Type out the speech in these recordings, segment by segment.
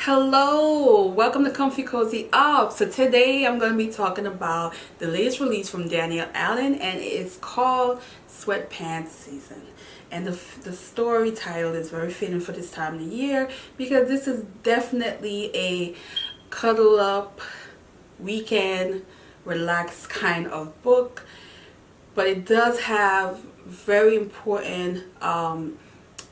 Hello, welcome to Comfy Cozy Up. So today I'm going to be talking about the latest release from Danielle and it's called Sweatpants Season. And the story title is very fitting for this time of the year because this is definitely a cuddle up, weekend, relaxed kind of book. But it does have very important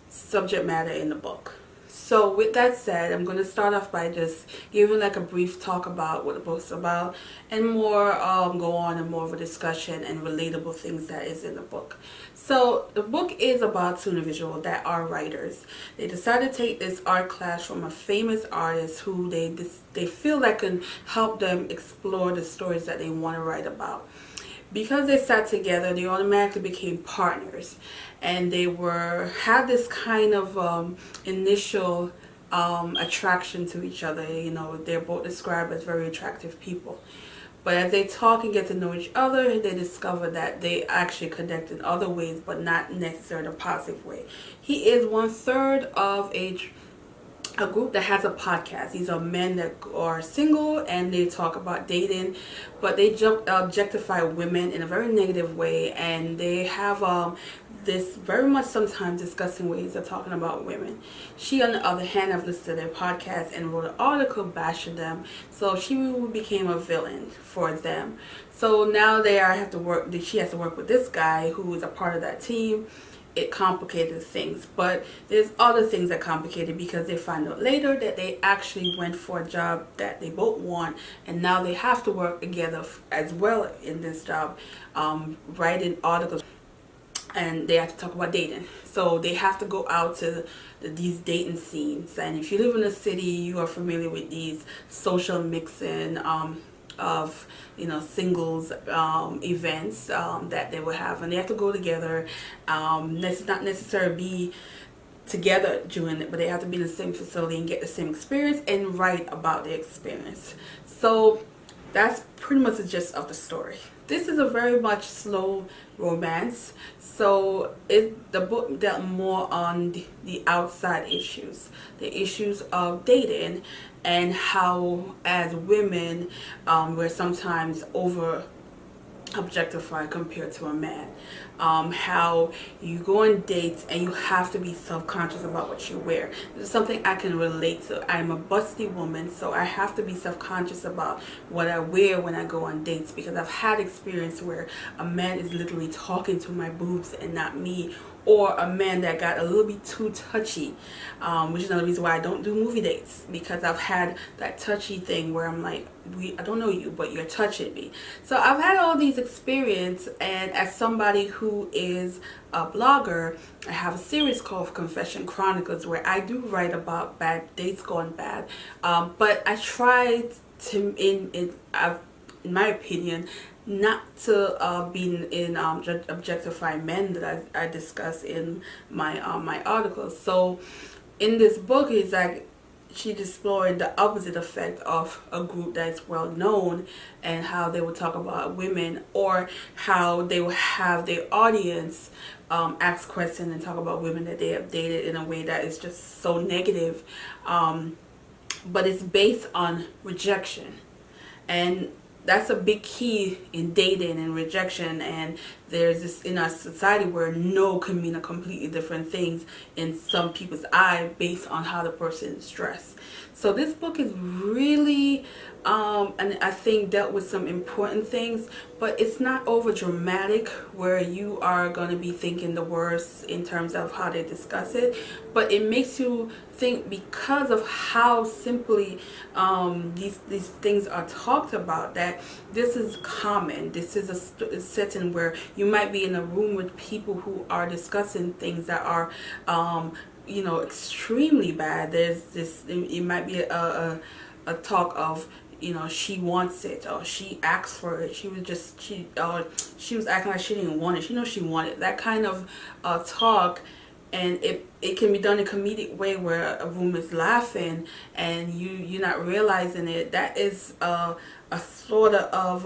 subject matter in the book. So with that said, I'm going to start off by just giving like a brief talk about what the book's about and more go on and more of a discussion and relatable things that is in the book. So the book is about two individuals that are writers. They decided to take this art class from a famous artist who they feel that can help them explore the stories that they want to write about. Because they sat together, they automatically became partners, and they had this kind of initial attraction to each other. You know, they're both described as very attractive people. But as they talk and get to know each other, they discover that they actually connect in other ways, but not necessarily a positive way. He is 1/3 of a group that has a podcast. These are men that are single and they talk about dating, but they objectify women in a very negative way, and they have this very much sometimes disgusting ways of talking about women. She, on the other hand, have listened to their podcast and wrote an article bashing them, so she became a villain for them. So now she has to work with this guy who is a part of that team. It complicated things, but there's other things that complicated because they find out later that they actually went for a job that they both want, and now they have to work together as well in this job, writing articles, and they have to talk about dating. So they have to go out to these dating scenes, and if you live in a city, you are familiar with these social mixing of singles events that they will have, and they have to go together. Let's not necessarily be together doing it, but they have to be in the same facility and get the same experience and write about the experience. So that's pretty much the gist of the story. This is a very much slow romance, so the book dealt more on the outside issues, the issues of dating, and how as women we're sometimes over objectified compared to a man. How you go on dates and you have to be self-conscious about what you wear. This is something I can relate to. I'm a busty woman, so I have to be self-conscious about what I wear when I go on dates, because I've had experience where a man is literally talking to my boobs and not me, or a man that got a little bit too touchy, which is another reason why I don't do movie dates, because I've had that touchy thing where I'm like, I don't know you, but you're touching me. So I've had all these experiences, and as somebody who is a blogger, I have a series called Confession Chronicles where I do write about bad dates gone bad, but I try to, in my opinion, not to be in objectifying men that I discuss in my my articles. So in this book, it's like she's exploring the opposite effect of a group that's well known, and how they would talk about women, or how they will have their audience ask questions and talk about women that they have dated in a way that is just so negative, but it's based on rejection. And that's a big key in dating and rejection, and there's this in our society where no can mean a completely different things in some people's eye based on how the person is dressed. So this book is really and I think dealt with some important things, but it's not over dramatic where you are going to be thinking the worst in terms of how they discuss it, but it makes you think because of how simply these things are talked about, that this is common. This is a setting where you might be in a room with people who are discussing things that are extremely bad. There's this, it might be a talk of, she wants it, or she asked for it. She was acting like she didn't want it. She wanted that kind of talk, and it can be done in a comedic way where a room is laughing and you're not realizing it. That is a sort of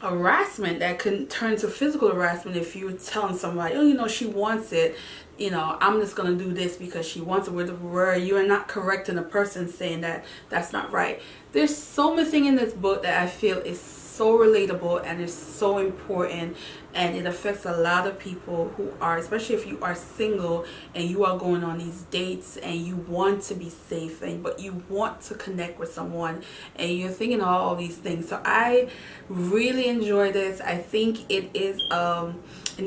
harassment that can turn to physical harassment if you're telling somebody, oh, you know, she wants it, you know, I'm just gonna do this because she wants it, where you are not correcting a person, saying that that's not right. There's so many things in this book that I feel is so relatable and is so important, and it affects a lot of people who are, especially if you are single and you are going on these dates and you want to be safe, and but you want to connect with someone and you're thinking of all these things. So I really enjoy this. I think it is an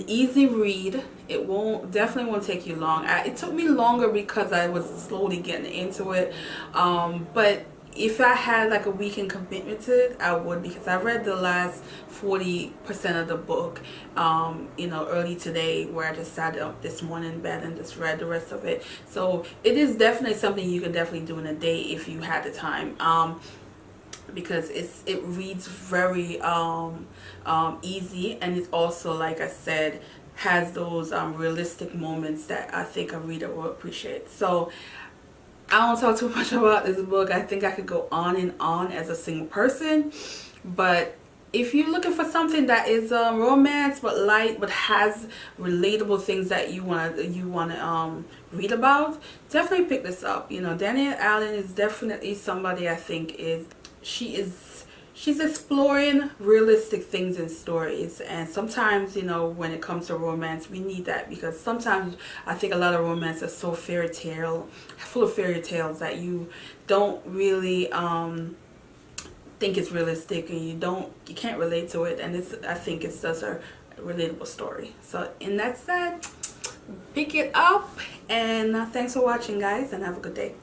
easy read. It definitely won't take you long. It took me longer because I was slowly getting into it, but if I had like a weekend commitment to it, I would, because I read the last 40% of the book, you know, early today, where I just sat up this morning in bed and just read the rest of it. So it is definitely something you can definitely do in a day if you had the time, because it reads very easy, and it's also, like I said, has those realistic moments that I think a reader will appreciate. So I don't talk too much about this book. I think I could go on and on as a single person, but if you're looking for something that is romance but light, but has relatable things that you want to read about, definitely pick this up. You know, Danielle Allen is definitely somebody I think she's exploring realistic things in stories. And sometimes, you know, when it comes to romance, we need that, because sometimes I think a lot of romance is so full of fairy tales that you don't really think it's realistic, and you can't relate to it, and I think it's just a relatable story. So in that said, pick it up, and thanks for watching, guys, and have a good day.